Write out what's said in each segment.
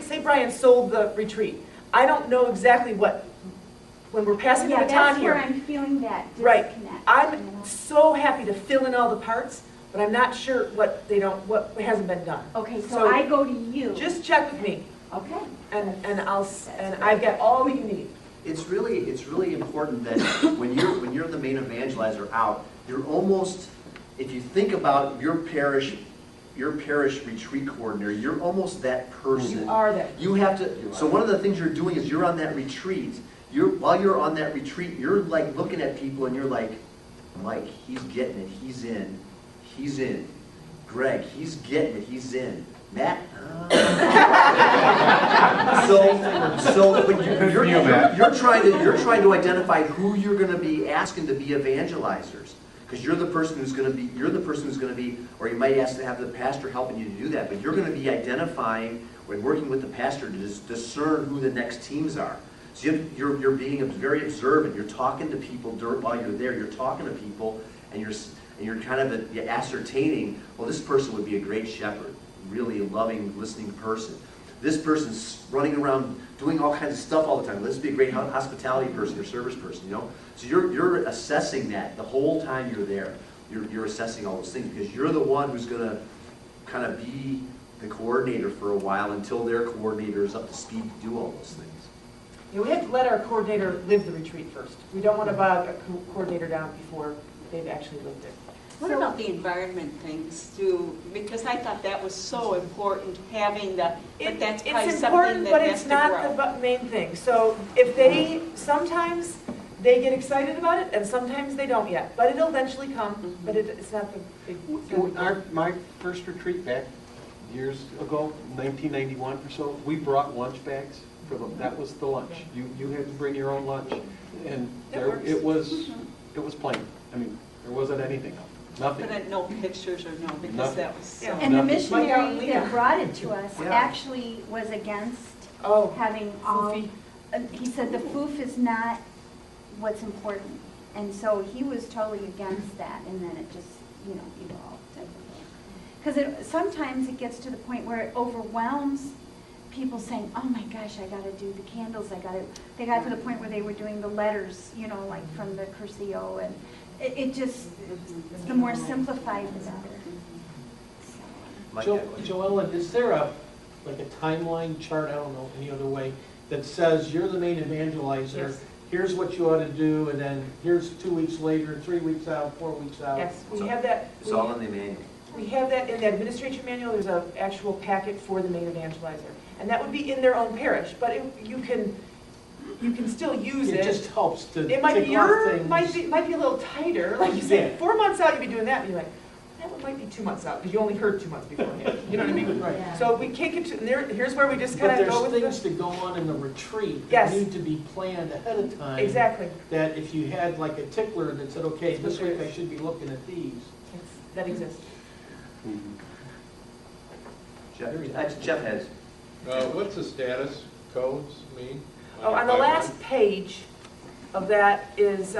say Brian sold the retreat. I don't know exactly what, when we're passing the baton here. That's where I'm feeling that Right. disconnect. I'm so happy to fill in all the parts, but I'm not sure what hasn't been done. Okay, so I go to you. Just check with me, Okay. and I've got all we need. It's really important that when you're the main evangelizer out, you're almost, if you think about your parish retreat coordinator, you're almost that person. You are that. You have to. So one of the things you're doing is you're on that retreat. While you're on that retreat, you're like looking at people and you're like, Mike, he's getting it. He's in. He's in. Greg, he's getting it. He's in. Matt. So when you're trying to identify who you're going to be asking to be evangelizers, because you're the person who's going to be, or you might ask to have the pastor helping you to do that, but you're going to be identifying when working with the pastor to discern who the next teams are. So you're being very observant. You're talking to people while you're there. You're talking to people, and you're kind of ascertaining. Well, this person would be a great shepherd, really loving, listening person. This person's running around doing all kinds of stuff all the time. Let's be a great hospitality person or service person, you know? So you're assessing that the whole time you're there. You're assessing all those things because you're the one who's going to kind of be the coordinator for a while until their coordinator is up to speed to do all those things. Yeah, we have to let our coordinator live the retreat first. We don't want to bog a coordinator down before they've actually lived it. What about the environment things too? Because I thought that was so important, having the, but that's probably It's something important, that but has it's to not grow. the main thing. So if sometimes they get excited about it, and sometimes they don't yet. But it'll eventually come, but it's not the big My first retreat back years ago, 1991 or so, we brought lunch bags for them. That was the lunch. You had to bring your own lunch, and it was plain. I mean, there wasn't anything else. Nothing. But no pictures or no, because Nothing. that was. Yeah. And the Nothing. missionary that brought it to us Yeah. actually was against having all, foofy. he said the foof is not what's important. And so he was totally against that, and then it just, evolved. Because sometimes it gets to the point where it overwhelms people saying, oh my gosh, I got to do the candles, they got to the point where they were doing the letters, like from the Curcio, and it just, the more simplified, the better. Joellen, is there a timeline chart, I don't know, any other way, that says you're the main evangelizer, Yes. here's what you ought to do, and then here's 2 weeks later, 3 weeks out, 4 weeks out? Yes, we have that. It's all in the manual. We have that in the administration manual. There's an actual packet for the main evangelizer, and that would be in their own parish. But you can still use it. It just helps to It might be tick off things. might be a little tighter, like you said. Yeah. 4 months out, you'd be doing that, and you're like, that one might be 2 months out because you only heard 2 months beforehand. You know what I mean? Right. Yeah. So we kick it to. And here's where we just But kind of go there's with things to go on in the retreat Yes. that need to be planned ahead of time. Exactly. That if you had like a tickler that said, okay, this week I should be looking at these. That exists. Jeff has. What's the status codes mean? Oh, on the last page of that is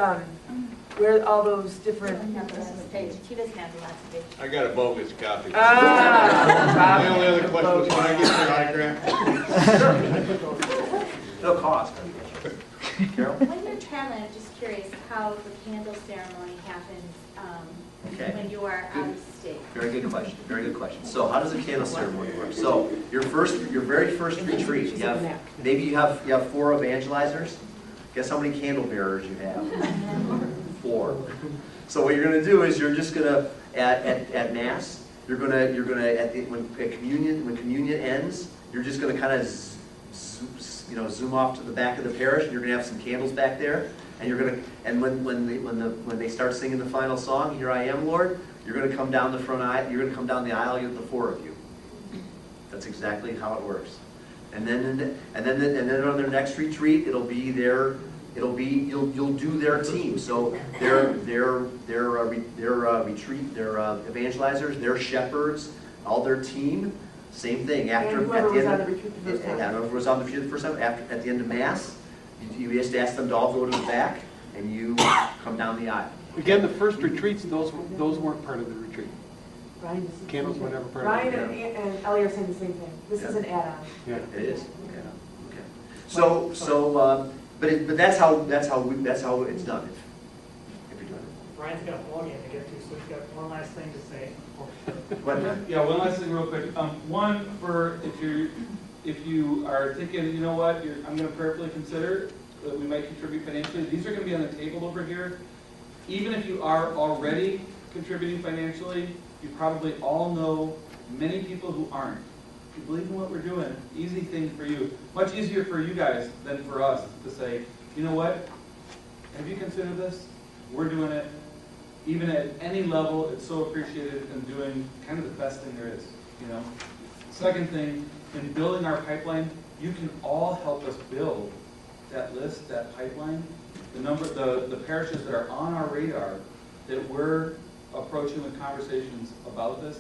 where all those different. She doesn't have the last page. I got a bogus copy. Ah, The only other question was, can I get your autograph? No cost. Carol? When you're traveling, I'm just curious how the candle ceremony happens Okay. when you are out of state. Very good question. Very good question. So how does a candle ceremony work? So your very first retreat, maybe you have 4 evangelizers. Guess how many candle bearers you have? 4. So what you're going to do is you're just going to at Mass, you're going to when communion ends, you're just going to kind of zoom off to the back of the parish, and you're going to have some candles back there. And when they start singing the final song, "Here I Am, Lord," you're going to come down the front aisle. You're going to come down the aisle. You have the 4 of you. That's exactly how it works. And then on their next retreat, you'll do their team. So their evangelizers, their shepherds, all their team. Same thing. whoever was on the retreat the first time. Whoever was on the retreat the first time. At the end of Mass, you just ask them to all go to the back, and you come down the aisle. Again, the first retreats, those weren't part of the retreat. Brian, this is. Candles were never part of Brian it. and Ellie are saying the same thing. This is an add-on. Yeah. It is, okay. But that's how it's done. If you're doing it. Brian's got a ball game to get to, so he's got one last thing to say. Yeah, one last thing real quick. One, for if you are thinking, you know what, I'm gonna prayerfully consider that we might contribute financially, these are gonna be on the table over here. Even if you are already contributing financially, you probably all know many people who aren't. If you believe in what we're doing, easy thing for you. Much easier for you guys than for us to say, you know what, have you considered this? We're doing it. Even at any level, it's so appreciated and doing kind of the best thing there is, you know. Second thing, in building our pipeline, you can all help us build that list, that pipeline. The parishes that are on our radar that we're approaching with conversations about this.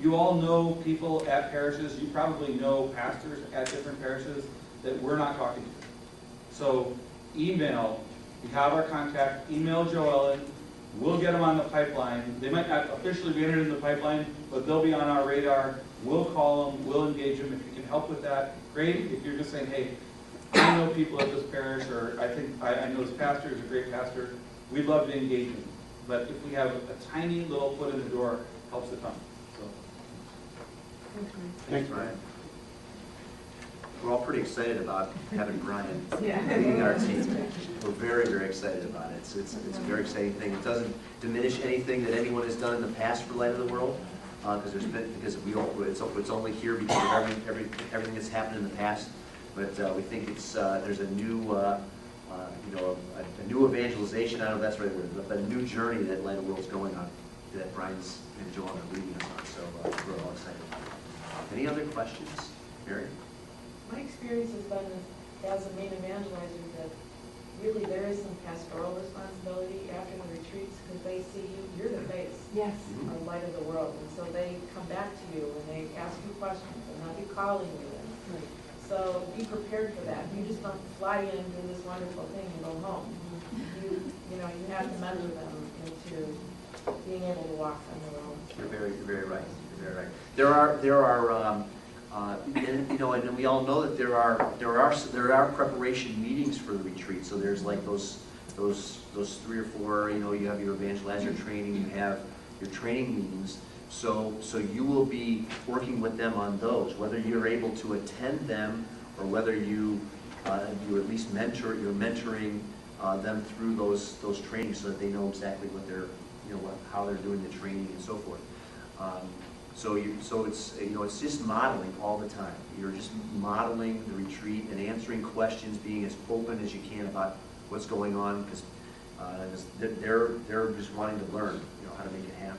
You all know people at parishes, you probably know pastors at different parishes that we're not talking to. So email, you have our contact, email Joellen. We'll get them on the pipeline. They might not officially be entered in the pipeline, but they'll be on our radar. We'll call them, we'll engage them. If you can help with that, great. If you're just saying, hey, I know people at this parish, or I know this pastor is a great pastor, we'd love to engage them. But if we have a tiny little foot in the door, helps a ton. So. Thanks, Brian. We're all pretty excited about having Brian Yeah. leading our team. We're very, very excited about it. It's a very exciting thing. It doesn't diminish anything that anyone has done in the past for Light of the World, it's only here because of everything that's happened in the past. But we think there's a new a new evangelization. I don't know if that's the right word, but a new journey that Light of the World's going on, that Brian's and Joel are leading us on. So we're all excited about it. Any other questions, Mary? My experience has been as a main evangelizer that really there is some pastoral responsibility after the retreats because they see you're the face Yes. of Light of the World. And so they come back to you and they ask you questions and they'll be calling you. And so be prepared for that. You just don't fly in, do this wonderful thing and go home. You have to mentor them into being able to walk on their own. You're very right. You're very right. There are and we all know that there are preparation meetings for the retreat. So there's like those 3 or 4. You have your evangelizer training, you have your training meetings. So you will be working with them on those, whether you're able to attend them or whether you at least mentoring them through those trainings so that they know exactly what they're how they're doing the training and so forth. So it's just modeling all the time. You're just modeling the retreat and answering questions, being as open as you can about what's going on, because they're just wanting to learn, how to make it happen.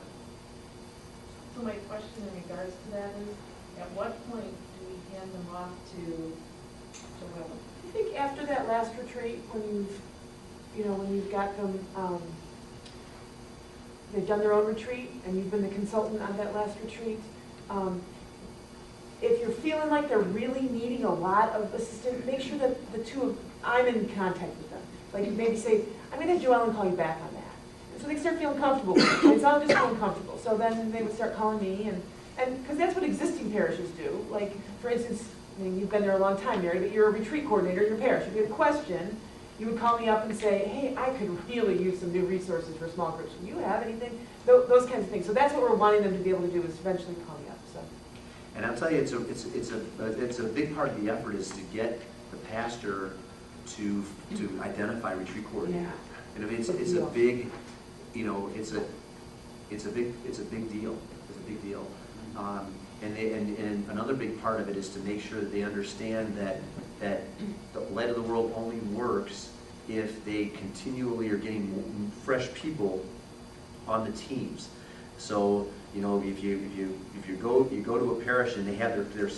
So my question in regards to that is, at what point do we hand them off to Joellen? I think after that last retreat, when you've got them, they've done their own retreat, and you've been the consultant on that last retreat. If you're feeling like they're really needing a lot of assistance, make sure that I'm in contact with them. Like maybe say, I'm going to have Joellen call you back on that. And so they start feeling comfortable with it. It's all just feeling comfortable. So then they would start calling me, and because that's what existing parishes do. Like, for instance, you've been there a long time, Mary, but you're a retreat coordinator in your parish. If you had a question, you would call me up and say, hey, I could really use some new resources for small groups. Do you have anything? Those kinds of things. So that's what we're wanting them to be able to do, is eventually call me up. So. And I'll tell you, it's a big part of the effort is to get the pastor to identify retreat coordinator. Yeah. And I mean, it's a big, it's a big deal. It's a big deal. And another big part of it is to make sure that they understand that the Light of the World only works if they continually are getting fresh people on the teams. So if you go to a parish and they have their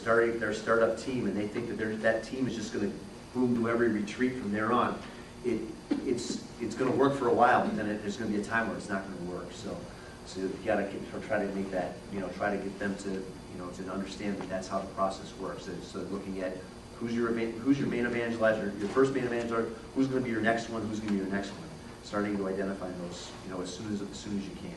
startup team and they think that that team is just going to boom to every retreat from there on, it's going to work for a while, but then there's going to be a time where it's not going to work. So you got to try to make that, try to get them to to understand that that's how the process works. So looking at who's your main evangelizer, your first main evangelizer, who's going to be your next one, who's going to be your next one, starting to identify those, as soon as you can.